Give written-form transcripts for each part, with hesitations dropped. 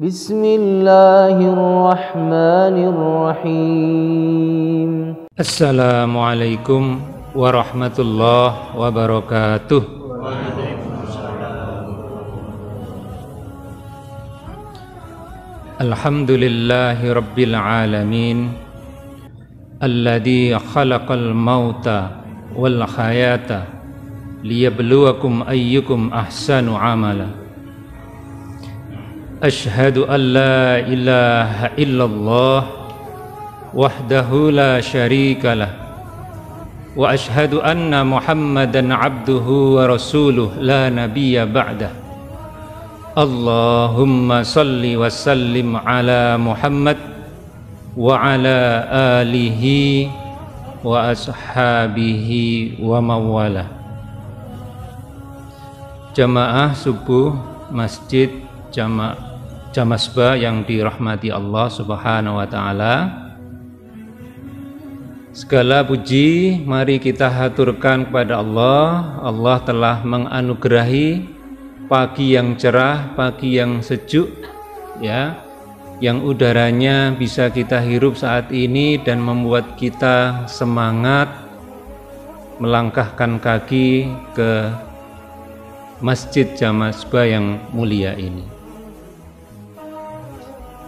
Bismillahirrahmanirrahim. Assalamualaikum warahmatullahi wabarakatuh. Alhamdulillahi rabbil alamin, alladzi khalaqal mauta wal hayata liyabluwakum ayyukum ahsanu amala. Ashhadu an la ilaha illallah wahdahu la syarikalah wa ashhadu anna Muhammadan abduhu wa rasuluh la nabiyya ba'dah. Allahumma salli wa sallim ala Muhammad wa ala alihi wa ashabihi wa mawala. Jamaah subuh Masjid Jamasbah yang dirahmati Allah Subhanahu wa taala, segala puji mari kita haturkan kepada Allah. Allah telah menganugerahi pagi yang cerah, pagi yang sejuk, ya, yang udaranya bisa kita hirup saat ini dan membuat kita semangat melangkahkan kaki ke Masjid Jamasbah yang mulia ini.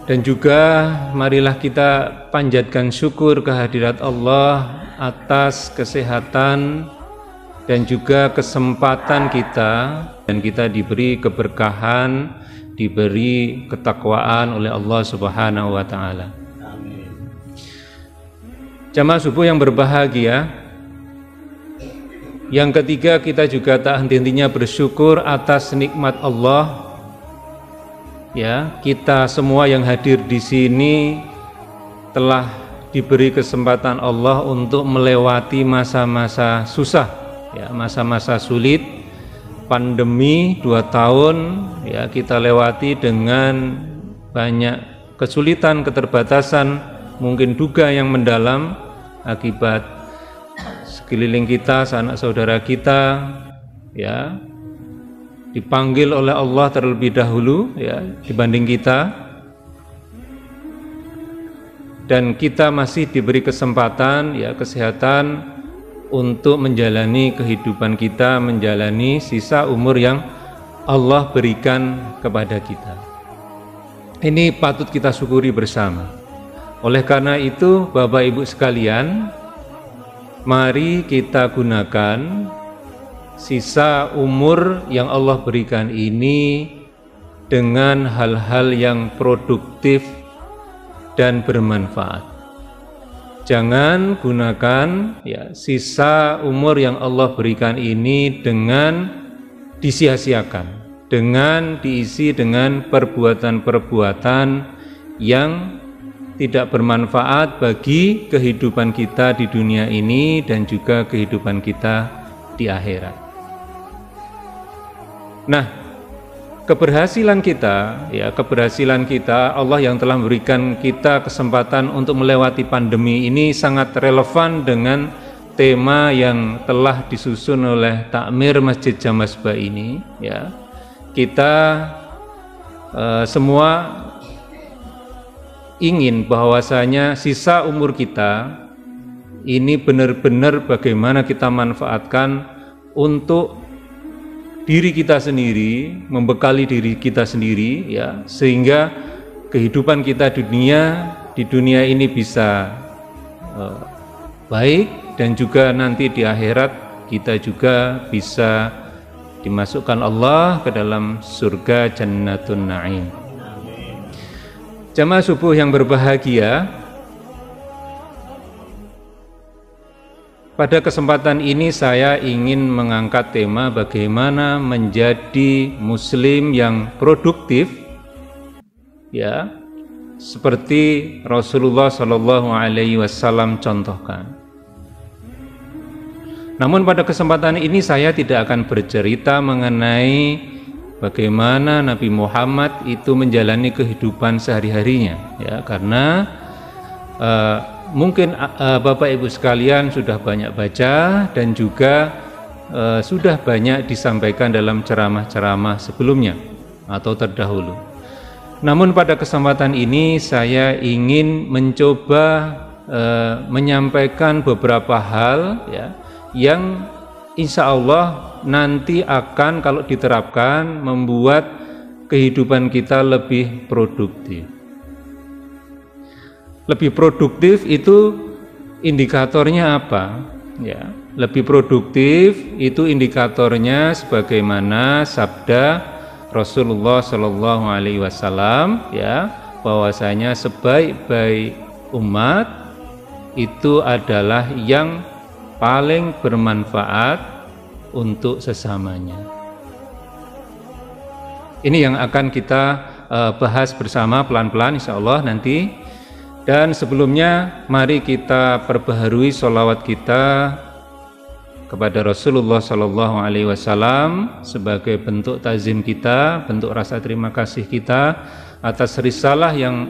Dan juga marilah kita panjatkan syukur kehadirat Allah atas kesehatan dan juga kesempatan kita, dan kita diberi keberkahan, diberi ketakwaan oleh Allah Subhanahu wa taala. Jamaah subuh yang berbahagia, yang ketiga kita juga tak henti-hentinya bersyukur atas nikmat Allah. Ya, kita semua yang hadir di sini telah diberi kesempatan Allah untuk melewati masa-masa susah, ya, masa-masa sulit. Pandemi 2 tahun, ya, kita lewati dengan banyak kesulitan, keterbatasan, mungkin duka yang mendalam akibat sekeliling kita, sanak saudara kita, ya, dipanggil oleh Allah terlebih dahulu, ya, dibanding kita, dan kita masih diberi kesempatan, ya, kesehatan untuk menjalani kehidupan kita, menjalani sisa umur yang Allah berikan kepada kita. Ini patut kita syukuri bersama. Oleh karena itu, Bapak Ibu sekalian, mari kita gunakan sisa umur yang Allah berikan ini dengan hal-hal yang produktif dan bermanfaat. Jangan gunakan, ya, sisa umur yang Allah berikan ini dengan disia-siakan, dengan diisi dengan perbuatan-perbuatan yang tidak bermanfaat bagi kehidupan kita di dunia ini dan juga kehidupan kita di akhirat. Nah, keberhasilan kita, ya, keberhasilan kita, Allah yang telah memberikan kita kesempatan untuk melewati pandemi ini sangat relevan dengan tema yang telah disusun oleh Takmir Masjid Jamasbah ini, ya. Kita semua ingin bahwasanya sisa umur kita ini benar-benar bagaimana kita manfaatkan untuk diri kita sendiri, membekali diri kita sendiri, ya, sehingga kehidupan kita di dunia ini bisa baik, dan juga nanti di akhirat kita juga bisa dimasukkan Allah ke dalam surga Jannatun Na'im. Jamaah subuh yang berbahagia, pada kesempatan ini saya ingin mengangkat tema bagaimana menjadi muslim yang produktif, ya, seperti Rasulullah Shallallahu Alaihi Wasallam contohkan. Namun pada kesempatan ini saya tidak akan bercerita mengenai bagaimana Nabi Muhammad itu menjalani kehidupan sehari-harinya, ya, karena mungkin Bapak Ibu sekalian sudah banyak baca dan juga sudah banyak disampaikan dalam ceramah-ceramah sebelumnya atau terdahulu. Namun pada kesempatan ini saya ingin mencoba menyampaikan beberapa hal ya, yang insya Allah nanti akan kalau diterapkan membuat kehidupan kita lebih produktif. Lebih produktif itu indikatornya apa? Ya, lebih produktif itu indikatornya sebagaimana sabda Rasulullah Shallallahu Alaihi Wasallam, ya, bahwasanya sebaik-baik umat itu adalah yang paling bermanfaat untuk sesamanya. Ini yang akan kita bahas bersama pelan-pelan insya Allah nanti. Dan sebelumnya mari kita perbaharui sholawat kita kepada Rasulullah Shallallahu Alaihi Wasallam sebagai bentuk tazim kita, bentuk rasa terima kasih kita atas risalah yang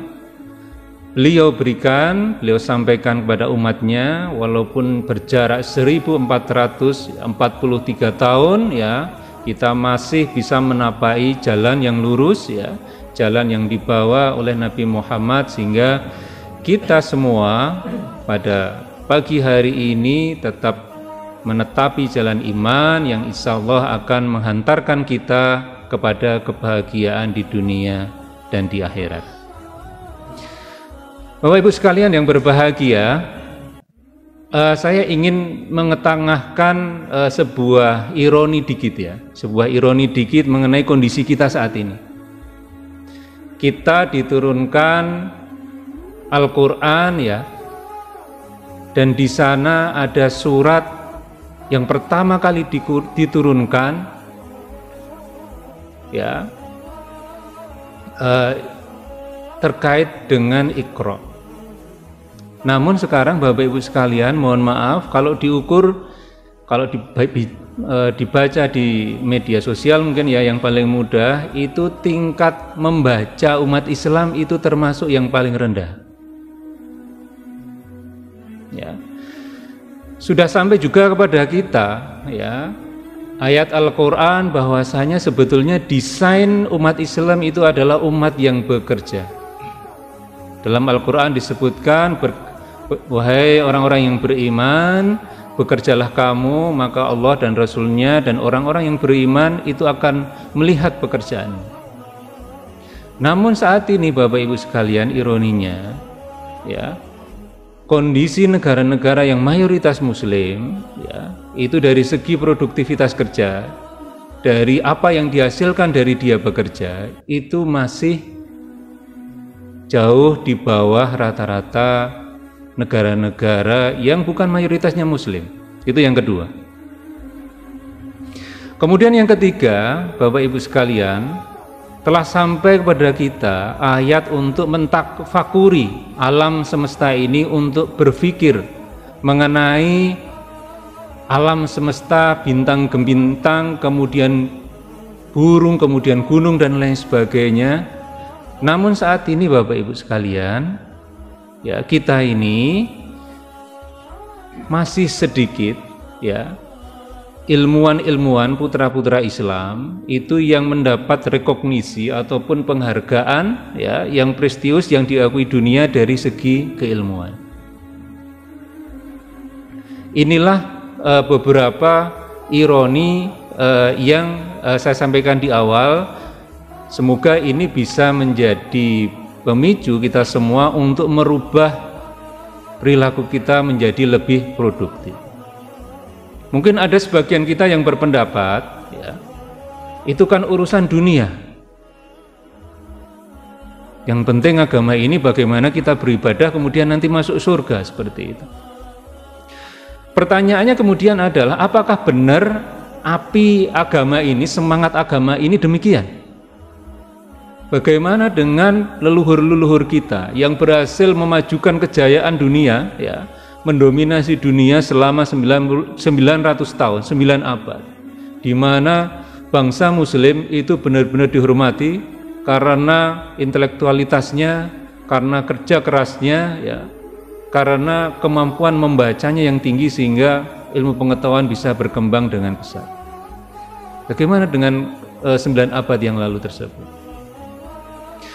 beliau berikan, beliau sampaikan kepada umatnya, walaupun berjarak 1443 tahun ya, kita masih bisa menapai jalan yang lurus ya, jalan yang dibawa oleh Nabi Muhammad, sehingga kita semua pada pagi hari ini tetap menetapi jalan iman yang insya Allah akan menghantarkan kita kepada kebahagiaan di dunia dan di akhirat. Bapak Ibu sekalian yang berbahagia, saya ingin mengetengahkan sebuah ironi dikit ya, sebuah ironi dikit mengenai kondisi kita saat ini. Kita diturunkan Al-Quran ya, dan di sana ada surat yang pertama kali diturunkan ya, terkait dengan Iqra. Namun sekarang Bapak Ibu sekalian, mohon maaf kalau diukur, kalau dibaca di media sosial mungkin ya, yang paling mudah itu tingkat membaca umat Islam itu termasuk yang paling rendah ya. Sudah sampai juga kepada kita ya ayat Al-Quran bahwasanya sebetulnya desain umat Islam itu adalah umat yang bekerja. Dalam Al-Quran disebutkan, wahai orang-orang yang beriman, bekerjalah kamu, maka Allah dan Rasul-Nya dan orang-orang yang beriman itu akan melihat pekerjaan. Namun saat ini Bapak Ibu sekalian, ironinya ya, kondisi negara-negara yang mayoritas muslim ya, itu dari segi produktivitas kerja, dari apa yang dihasilkan dari dia bekerja, itu masih jauh di bawah rata-rata negara-negara yang bukan mayoritasnya muslim. Itu yang kedua. Kemudian yang ketiga, Bapak Ibu sekalian, telah sampai kepada kita ayat untuk mentafakuri alam semesta ini, untuk berpikir mengenai alam semesta, bintang-bintang, kemudian burung, kemudian gunung dan lain sebagainya. Namun saat ini Bapak Ibu sekalian, ya, kita ini masih sedikit ya ilmuwan-ilmuwan putra-putra Islam itu yang mendapat rekognisi ataupun penghargaan ya, yang prestius, yang diakui dunia dari segi keilmuan. Inilah beberapa ironi yang saya sampaikan di awal. Semoga ini bisa menjadi pemicu kita semua untuk merubah perilaku kita menjadi lebih produktif. Mungkin ada sebagian kita yang berpendapat ya, itu kan urusan dunia. Yang penting agama ini bagaimana kita beribadah kemudian nanti masuk surga, seperti itu. Pertanyaannya kemudian adalah, apakah benar api agama ini, semangat agama ini demikian? Bagaimana dengan leluhur-leluhur kita yang berhasil memajukan kejayaan dunia ya, mendominasi dunia selama 900 tahun, 9 abad, di mana bangsa muslim itu benar-benar dihormati karena intelektualitasnya, karena kerja kerasnya ya, karena kemampuan membacanya yang tinggi sehingga ilmu pengetahuan bisa berkembang dengan pesat. Bagaimana dengan 9 abad yang lalu tersebut?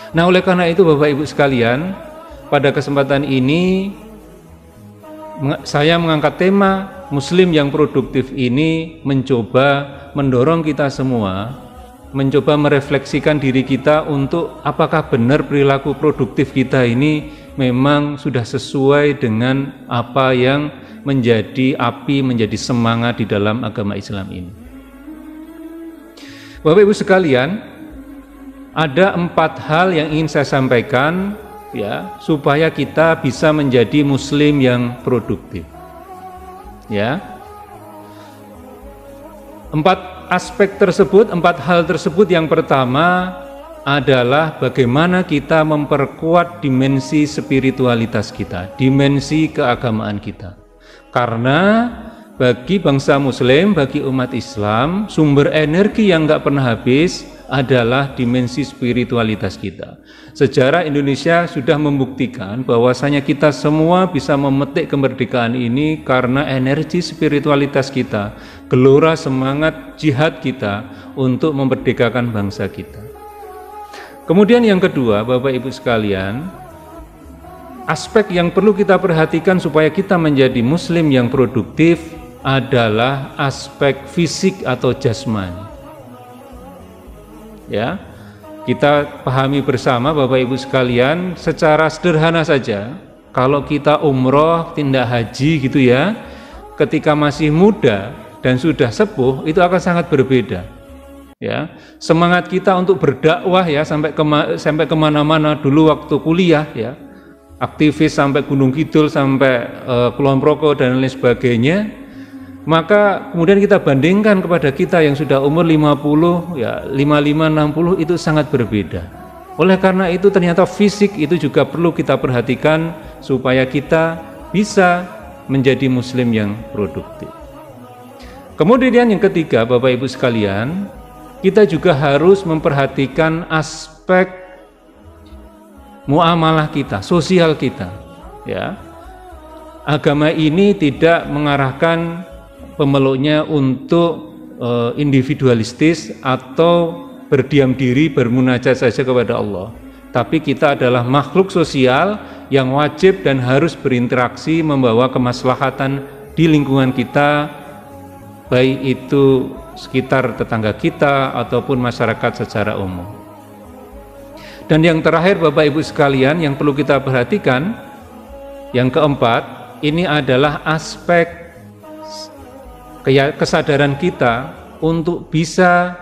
Nah, oleh karena itu Bapak Ibu sekalian, pada kesempatan ini saya mengangkat tema Muslim yang produktif ini, mencoba mendorong kita semua, mencoba merefleksikan diri kita untuk apakah benar perilaku produktif kita ini memang sudah sesuai dengan apa yang menjadi api, menjadi semangat di dalam agama Islam ini. Bapak Ibu sekalian, ada 4 hal yang ingin saya sampaikan ya, supaya kita bisa menjadi muslim yang produktif. Ya. 4 aspek tersebut, 4 hal tersebut, yang pertama adalah bagaimana kita memperkuat dimensi spiritualitas kita, dimensi keagamaan kita. Karena bagi bangsa muslim, bagi umat Islam, sumber energi yang nggak pernah habis adalah dimensi spiritualitas kita. Sejarah Indonesia sudah membuktikan bahwasanya kita semua bisa memetik kemerdekaan ini karena energi spiritualitas kita, gelora semangat jihad kita untuk memerdekakan bangsa kita. Kemudian yang kedua, Bapak Ibu sekalian, aspek yang perlu kita perhatikan supaya kita menjadi muslim yang produktif adalah aspek fisik atau jasmani. Ya, kita pahami bersama Bapak Ibu sekalian, secara sederhana saja, kalau kita umroh, tindak haji gitu ya, ketika masih muda dan sudah sepuh itu akan sangat berbeda. Ya, semangat kita untuk berdakwah ya sampai kemana-mana dulu waktu kuliah ya, aktivis sampai Gunung Kidul, sampai Kulon Progo dan lain sebagainya. Maka kemudian kita bandingkan kepada kita yang sudah umur 50, ya 55, 60, itu sangat berbeda. Oleh karena itu ternyata fisik itu juga perlu kita perhatikan supaya kita bisa menjadi muslim yang produktif. Kemudian yang ketiga, Bapak Ibu sekalian, kita juga harus memperhatikan aspek muamalah kita, sosial kita. Ya, agama ini tidak mengarahkan pemeluknya untuk individualistis atau berdiam diri bermunajat saja kepada Allah. Tapi kita adalah makhluk sosial yang wajib dan harus berinteraksi, membawa kemaslahatan di lingkungan kita, baik itu sekitar tetangga kita ataupun masyarakat secara umum. Dan yang terakhir Bapak Ibu sekalian yang perlu kita perhatikan, yang keempat, ini adalah aspek kesadaran kita untuk bisa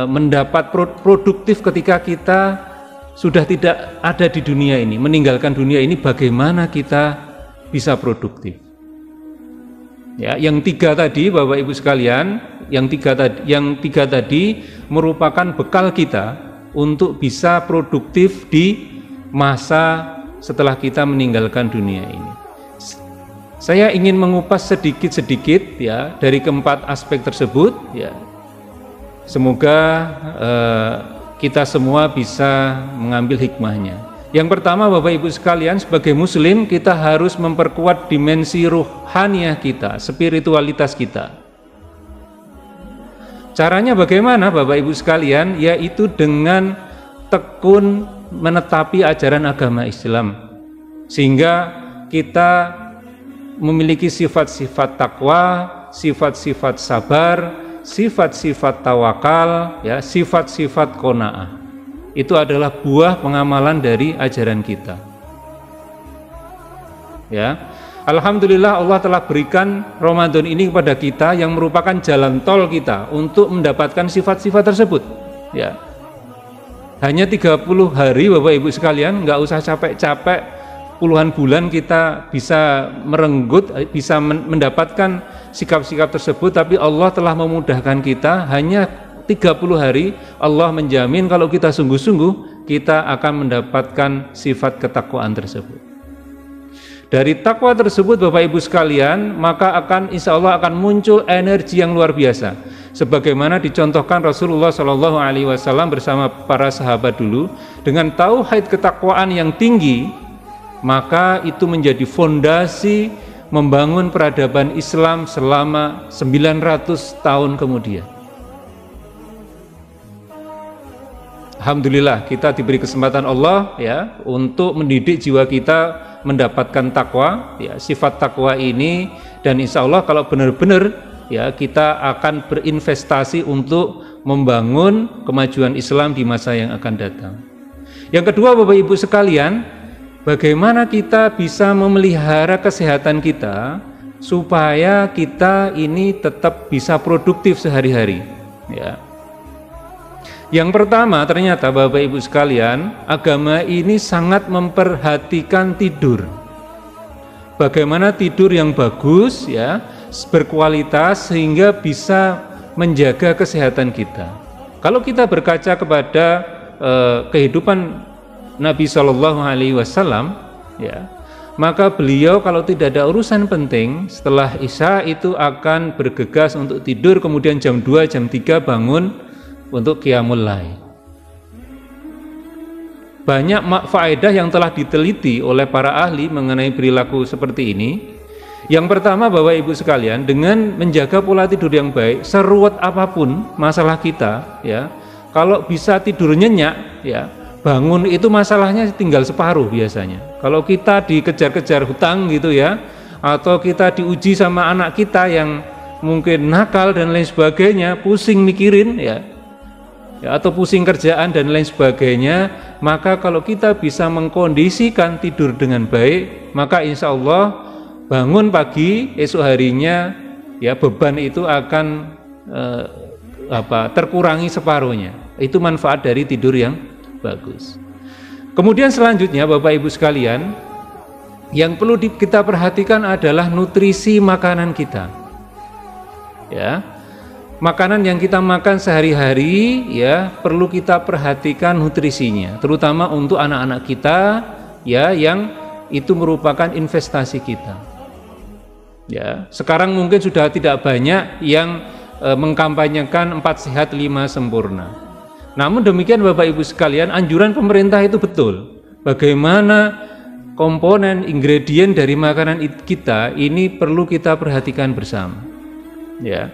mendapat produktif ketika kita sudah tidak ada di dunia ini, meninggalkan dunia ini, bagaimana kita bisa produktif. Ya, yang 3 tadi Bapak Ibu sekalian, yang tiga tadi merupakan bekal kita untuk bisa produktif di masa setelah kita meninggalkan dunia ini. Saya ingin mengupas sedikit-sedikit ya dari keempat aspek tersebut ya. Semoga kita semua bisa mengambil hikmahnya. Yang pertama Bapak Ibu sekalian, sebagai muslim kita harus memperkuat dimensi ruhaniah kita, spiritualitas kita. Caranya bagaimana Bapak Ibu sekalian? Yaitu dengan tekun menetapi ajaran agama Islam, sehingga kita memiliki sifat-sifat takwa, sifat-sifat sabar, sifat-sifat tawakal, ya, sifat-sifat qanaah. Itu adalah buah pengamalan dari ajaran kita. Ya, alhamdulillah Allah telah berikan Ramadan ini kepada kita yang merupakan jalan tol kita untuk mendapatkan sifat-sifat tersebut. Ya, hanya 30 hari Bapak Ibu sekalian, nggak usah capek-capek. Puluhan bulan kita bisa merenggut, bisa mendapatkan sikap-sikap tersebut, tapi Allah telah memudahkan kita. Hanya 30 hari Allah menjamin kalau kita sungguh-sungguh kita akan mendapatkan sifat ketakwaan tersebut. Dari takwa tersebut Bapak Ibu sekalian, maka insya Allah akan muncul energi yang luar biasa, sebagaimana dicontohkan Rasulullah SAW bersama para sahabat dulu. Dengan tauhid ketakwaan yang tinggi, maka itu menjadi fondasi membangun peradaban Islam selama 900 tahun kemudian. alhamdulillah kita diberi kesempatan Allah ya untuk mendidik jiwa kita mendapatkan takwa ya, sifat takwa ini, dan insya Allah kalau benar-benar ya kita akan berinvestasi untuk membangun kemajuan Islam di masa yang akan datang. Yang kedua, Bapak Ibu sekalian, bagaimana kita bisa memelihara kesehatan kita supaya kita ini tetap bisa produktif sehari-hari ya. Yang pertama, ternyata Bapak Ibu sekalian, agama ini sangat memperhatikan tidur. Bagaimana tidur yang bagus ya, berkualitas sehingga bisa menjaga kesehatan kita. Kalau kita berkaca kepada kehidupan Nabi Shallallahu Alaihi Wasallam ya, maka beliau kalau tidak ada urusan penting setelah Isya itu akan bergegas untuk tidur, kemudian jam 2, jam 3 bangun untuk qiyamul lail. Banyak faedah yang telah diteliti oleh para ahli mengenai perilaku seperti ini. Yang pertama, Bapak Ibu sekalian, dengan menjaga pola tidur yang baik, seruwet apapun masalah kita ya, kalau bisa tidur nyenyak ya, bangun itu masalahnya tinggal separuh biasanya. Kalau kita dikejar-kejar hutang gitu ya, atau kita diuji sama anak kita yang mungkin nakal dan lain sebagainya, pusing mikirin ya, atau pusing kerjaan dan lain sebagainya, maka kalau kita bisa mengkondisikan tidur dengan baik, maka insya Allah bangun pagi esok harinya ya beban itu akan terkurangi separuhnya. Itu manfaat dari tidur yang bagus. Kemudian selanjutnya, Bapak Ibu sekalian, yang perlu kita perhatikan adalah nutrisi makanan kita ya. Makanan yang kita makan sehari-hari ya perlu kita perhatikan nutrisinya, terutama untuk anak-anak kita ya, yang itu merupakan investasi kita. Ya, sekarang mungkin sudah tidak banyak yang mengkampanyekan 4 sehat 5 sempurna. Namun demikian Bapak Ibu sekalian, anjuran pemerintah itu betul. Bagaimana komponen ingredient dari makanan kita ini perlu kita perhatikan bersama. Ya.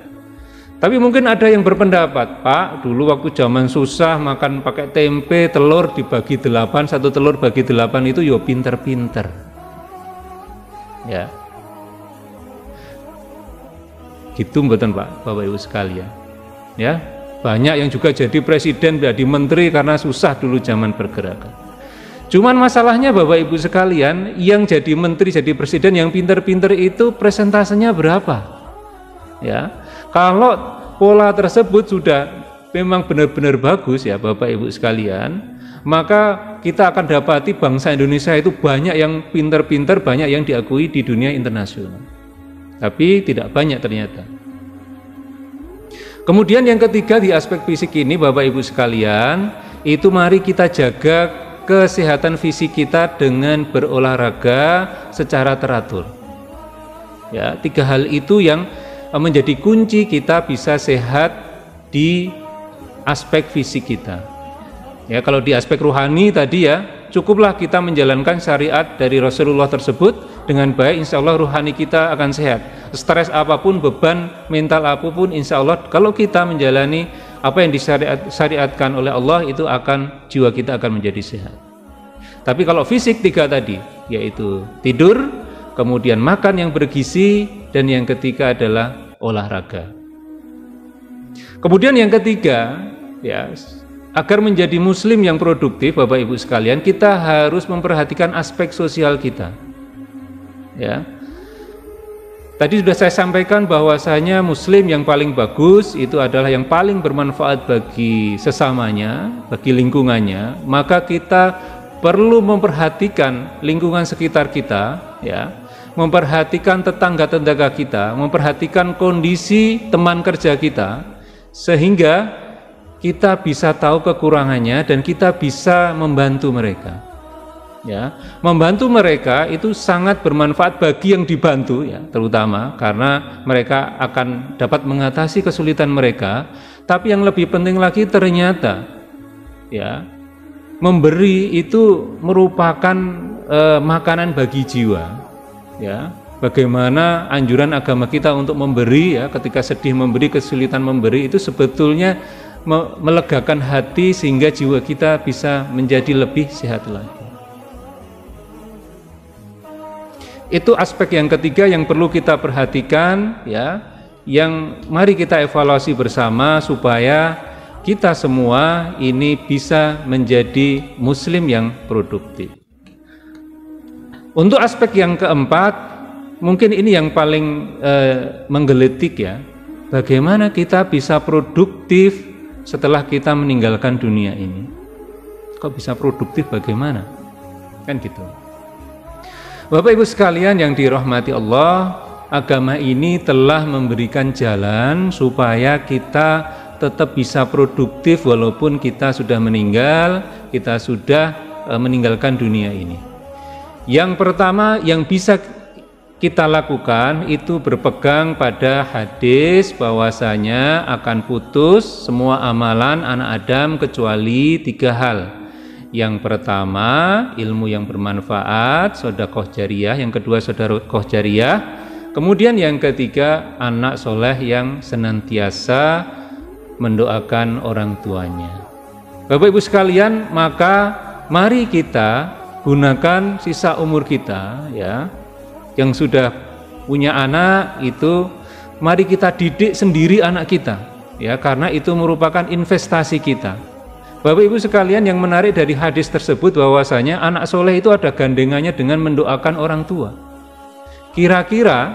Tapi mungkin ada yang berpendapat, Pak, dulu waktu zaman susah makan pakai tempe, telur dibagi 8, 1 telur bagi 8 itu yo pinter-pinter. Ya. Gitu mboten Pak, Bapak Ibu sekalian. Ya. Banyak yang juga jadi presiden, jadi menteri karena susah dulu zaman pergerakan. Cuman masalahnya Bapak Ibu sekalian, yang jadi menteri, jadi presiden yang pinter-pinter itu presentasenya berapa? Ya. Kalau pola tersebut sudah memang benar-benar bagus ya Bapak Ibu sekalian, maka kita akan dapati bangsa Indonesia itu banyak yang pinter-pinter, banyak yang diakui di dunia internasional. Tapi tidak banyak ternyata. Kemudian yang ketiga di aspek fisik ini Bapak Ibu sekalian, itu mari kita jaga kesehatan fisik kita dengan berolahraga secara teratur. Ya, 3 hal itu yang menjadi kunci kita bisa sehat di aspek fisik kita. Ya, kalau di aspek rohani tadi ya, cukuplah kita menjalankan syariat dari Rasulullah tersebut dengan baik, insya Allah rohani kita akan sehat. Stres apapun, beban mental apapun, insya Allah kalau kita menjalani apa yang disyariatkan oleh Allah, itu akan jiwa kita akan menjadi sehat. Tapi kalau fisik 3 tadi, yaitu tidur, kemudian makan yang bergizi, dan yang ketiga adalah olahraga. Kemudian yang ketiga ya, agar menjadi muslim yang produktif Bapak Ibu sekalian, kita harus memperhatikan aspek sosial kita. Ya. Tadi sudah saya sampaikan bahwasanya muslim yang paling bagus itu adalah yang paling bermanfaat bagi sesamanya, bagi lingkungannya. Maka kita perlu memperhatikan lingkungan sekitar kita ya, memperhatikan tetangga-tetangga kita, memperhatikan kondisi teman kerja kita, sehingga kita bisa tahu kekurangannya dan kita bisa membantu mereka. Ya, membantu mereka itu sangat bermanfaat bagi yang dibantu ya, terutama karena mereka akan dapat mengatasi kesulitan mereka. Tapi yang lebih penting lagi ternyata ya, memberi itu merupakan makanan bagi jiwa. Ya, bagaimana anjuran agama kita untuk memberi ya, ketika sedih memberi, kesulitan memberi, itu sebetulnya melegakan hati sehingga jiwa kita bisa menjadi lebih sehat lagi. Itu aspek yang ketiga yang perlu kita perhatikan, ya, yang mari kita evaluasi bersama supaya kita semua ini bisa menjadi muslim yang produktif. Untuk aspek yang keempat, mungkin ini yang paling menggelitik, ya. Bagaimana kita bisa produktif setelah kita meninggalkan dunia ini? Kok bisa produktif bagaimana? Kan gitu. Bapak Ibu sekalian yang dirahmati Allah, agama ini telah memberikan jalan supaya kita tetap bisa produktif walaupun kita sudah meninggal, kita sudah meninggalkan dunia ini. Yang pertama yang bisa kita lakukan itu berpegang pada hadis bahwasanya akan putus semua amalan anak Adam kecuali 3 hal. Yang pertama, ilmu yang bermanfaat, sedekah jariyah. Yang kedua, sedekah jariyah. Kemudian yang ketiga, anak soleh yang senantiasa mendoakan orang tuanya. Bapak Ibu sekalian, maka mari kita gunakan sisa umur kita, ya, yang sudah punya anak itu, mari kita didik sendiri anak kita, ya, karena itu merupakan investasi kita. Bapak Ibu sekalian, yang menarik dari hadis tersebut bahwasanya anak soleh itu ada gandengannya dengan mendoakan orang tua. Kira-kira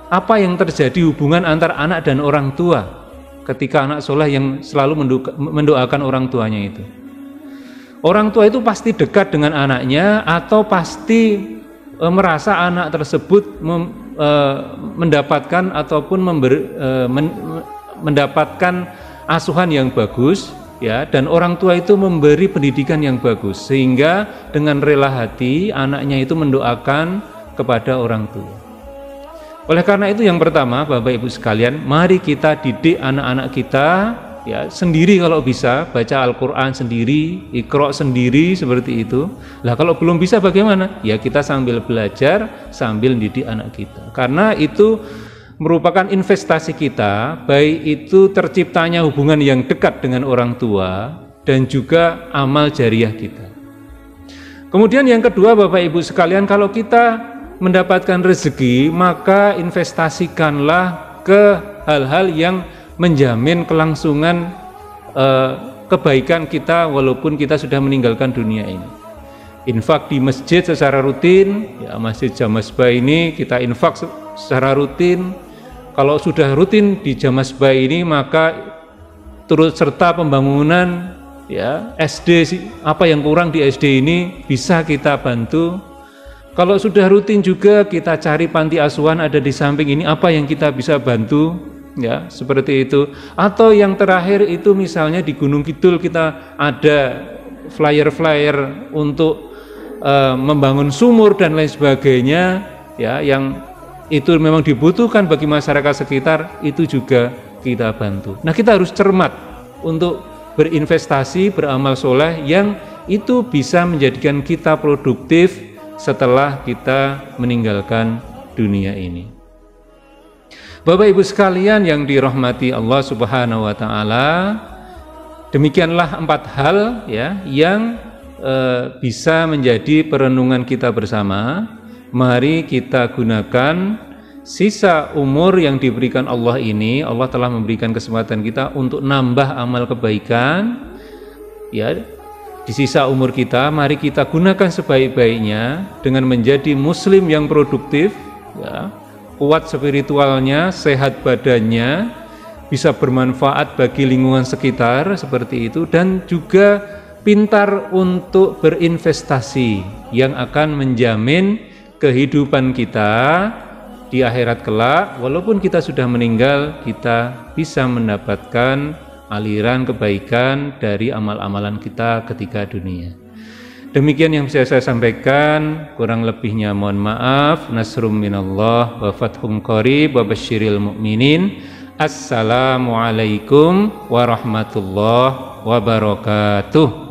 apa yang terjadi hubungan antar anak dan orang tua ketika anak soleh yang selalu mendoakan orang tuanya itu? Orang tua itu pasti dekat dengan anaknya atau pasti merasa anak tersebut mendapatkan ataupun mendapatkan asuhan yang bagus, ya, dan orang tua itu memberi pendidikan yang bagus sehingga dengan rela hati anaknya itu mendoakan kepada orang tua. Oleh karena itu yang pertama, Bapak Ibu sekalian, mari kita didik anak-anak kita, ya, sendiri kalau bisa, baca Al-Quran sendiri, Iqra sendiri, seperti itu. Lah kalau belum bisa bagaimana? Ya kita sambil belajar, sambil didik anak kita. Karena itu merupakan investasi kita, baik itu terciptanya hubungan yang dekat dengan orang tua dan juga amal jariyah kita. Kemudian yang kedua, Bapak Ibu sekalian, kalau kita mendapatkan rezeki, maka investasikanlah ke hal-hal yang menjamin kelangsungan kebaikan kita walaupun kita sudah meninggalkan dunia ini. Infak di masjid secara rutin, ya, Masjid Jamasbah ini kita infak secara rutin. Kalau sudah rutin di Jamasbah ini, maka turut serta pembangunan, ya, SD, apa yang kurang di SD ini bisa kita bantu. Kalau sudah rutin juga kita cari panti asuhan ada di samping ini, apa yang kita bisa bantu, ya, seperti itu. Atau yang terakhir itu misalnya di Gunung Kidul kita ada flyer-flyer untuk membangun sumur dan lain sebagainya, ya, yang itu memang dibutuhkan bagi masyarakat sekitar, itu juga kita bantu. Nah, kita harus cermat untuk berinvestasi, beramal soleh yang itu bisa menjadikan kita produktif setelah kita meninggalkan dunia ini. Bapak Ibu sekalian yang dirahmati Allah Subhanahu wa taala, demikianlah 4 hal, ya, yang bisa menjadi perenungan kita bersama. Mari kita gunakan sisa umur yang diberikan Allah ini. Allah telah memberikan kesempatan kita untuk nambah amal kebaikan, ya, di sisa umur kita. Mari kita gunakan sebaik-baiknya dengan menjadi muslim yang produktif, ya, kuat spiritualnya, sehat badannya, bisa bermanfaat bagi lingkungan sekitar, seperti itu, dan juga pintar untuk berinvestasi yang akan menjamin kehidupan kita di akhirat kelak. Walaupun kita sudah meninggal, kita bisa mendapatkan aliran kebaikan dari amal-amalan kita ketika dunia. Demikian yang bisa saya sampaikan, kurang lebihnya mohon maaf. Nasrum minallah wa fathum qarib wa basyiril mu'minin. Assalamualaikum warahmatullahi wabarakatuh.